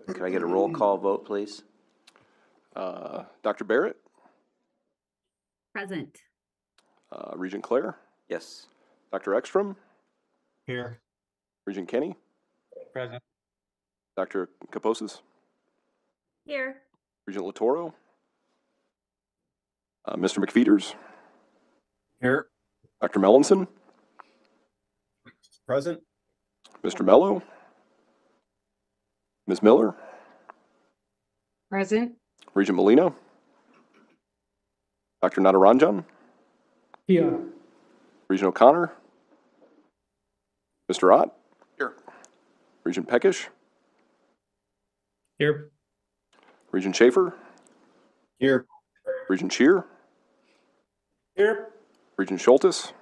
Could I get a roll call vote, please? Dr. Barrett, Present. Regent Claire, Yes. Dr. Ekstrom, Here. Regent Kenny, Present. Dr. Kaposis, Here. Regent Latoro, Mr. McFeeters, Here. Dr. Mellinson, Present. Mr. Mello, Ms. Miller, Present. Regent Molina, Dr. Nadaranjan, Here. Regent O'Connor, Mr. Ott, Here. Regent Peckish, Here. Regent Schaefer, Here. Regent Cheer, Here. Regent Schultes,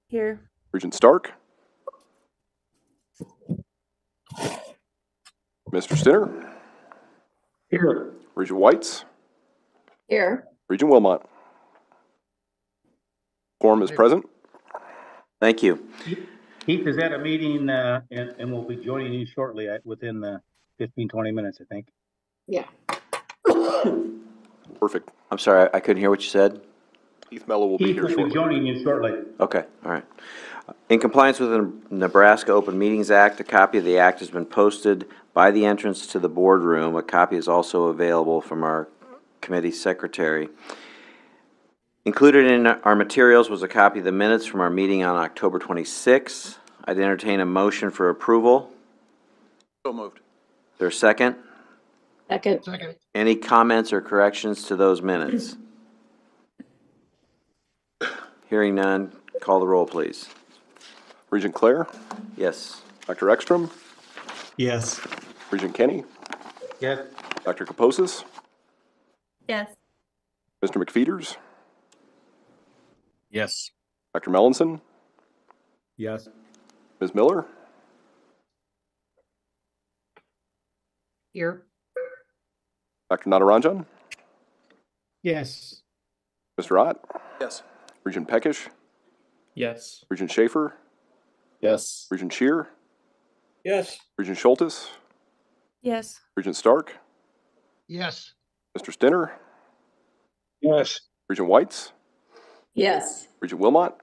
Here. Regent Stark, Mr. Stinner, Here. Regent Whites, Here. Regent Wilmot. Quorum is present. Thank you. Keith is at a meeting and will be joining you shortly within 15, 20 minutes, I think. Yeah. Perfect. I'm sorry, I couldn't hear what you said. Keith Mello will be Keith here will be shortly. joining you shortly. Okay, all right. In compliance with the Nebraska Open Meetings Act, a copy of the act has been posted by the entrance to the boardroom. A copy is also available from our committee secretary. Included in our materials was a copy of the minutes from our meeting on October 26th. I'd entertain a motion for approval. So moved. Is there a second? Second. Any comments or corrections to those minutes? Hearing none, call the roll, please. Regent Claire, Yes. Dr. Ekstrom, Yes. Regent Kenny, Yes. Dr. Kaposis, Yes. Mr. McFeeters, Yes. Dr. Mellinson, Yes. Ms. Miller, Here. Dr. Nadaranjan, Yes. Mr. Ott, Yes. Regent Peckish, Yes. Regent Schaefer, Yes. Regent Cheer, Yes. Regent Schultes, Yes. Regent Stark, Yes. Mr. Stinner, Yes. Regent Whites, Yes. Regent Wilmot.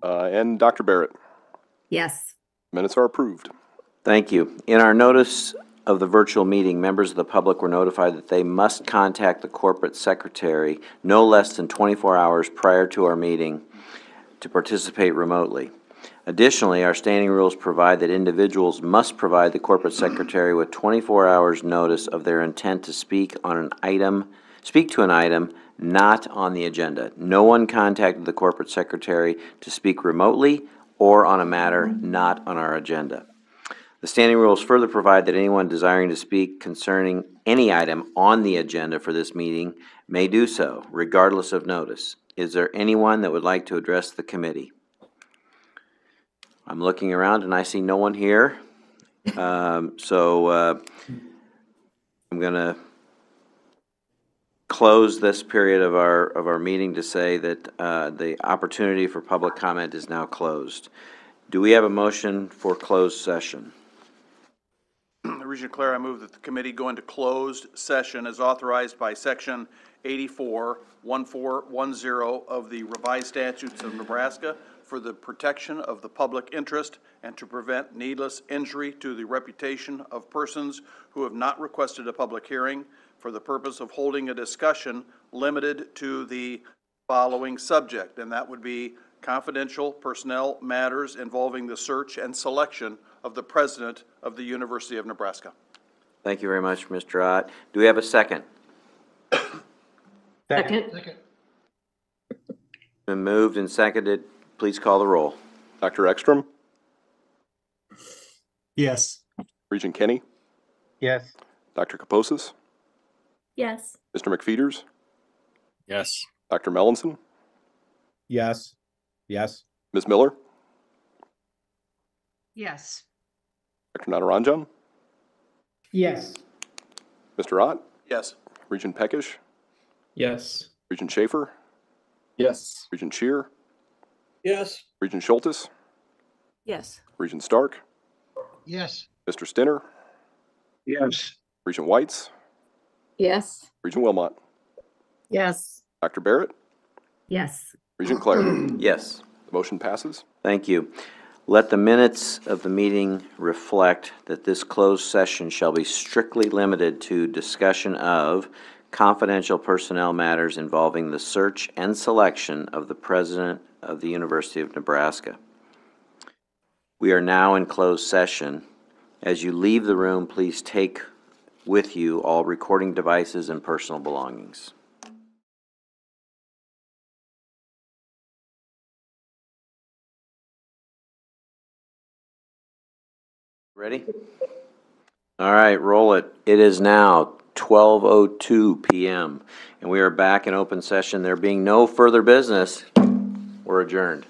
And Dr. Barrett. Yes. Minutes are approved. Thank you. In our notice of the virtual meeting, members of the public were notified that they must contact the corporate secretary no less than 24 hours prior to our meeting to participate remotely. Additionally, our standing rules provide that individuals must provide the corporate secretary with 24 hours notice of their intent to speak to an item not on the agenda. No one contacted the corporate secretary to speak remotely or on a matter not on our agenda. The standing rules further provide that anyone desiring to speak concerning any item on the agenda for this meeting may do so, regardless of notice. Is there anyone that would like to address the committee? I'm looking around and I see no one here. I'm going to close this period of our meeting to say that the opportunity for public comment is now closed. Do we have a motion for closed session? Regent Claire, I move that the committee go into closed session as authorized by Section 84-1410 of the revised statutes of Nebraska for the protection of the public interest and to prevent needless injury to the reputation of persons who have not requested a public hearing for the purpose of holding a discussion limited to the following subject, and that would be confidential personnel matters involving the search and selection of the president of the University of Nebraska. Thank you very much, Mr. Ott. Do we have a second? Second. Been moved and seconded. Please call the roll. Dr. Ekstrom, Yes. Regent Kenny, Yes. Dr. Kaposis, Yes. Mr. McFeeters, Yes. Dr. Mellinson, Yes. Yes. Ms. Miller, Yes. Dr. Nadaranjan, Yes. Mr. Ott, Yes. Regent Peckish, Yes. Regent Schaefer, Yes. Regent Cheer, Yes. Regent Schultes, Yes. Regent Stark, Yes. Mr. Stinner, Yes. Regent Whites, Yes. Regent Wilmot, Yes. Dr. Barrett, Yes. Regent Clare. The Yes. motion passes. Thank you. Let the minutes of the meeting reflect that this closed session shall be strictly limited to discussion of confidential personnel matters involving the search and selection of the president of the University of Nebraska. We are now in closed session. As you leave the room, please take with you all recording devices and personal belongings. Ready? All right, roll it. It is now 12:02 p.m., and we are back in open session. There being no further business, we're adjourned.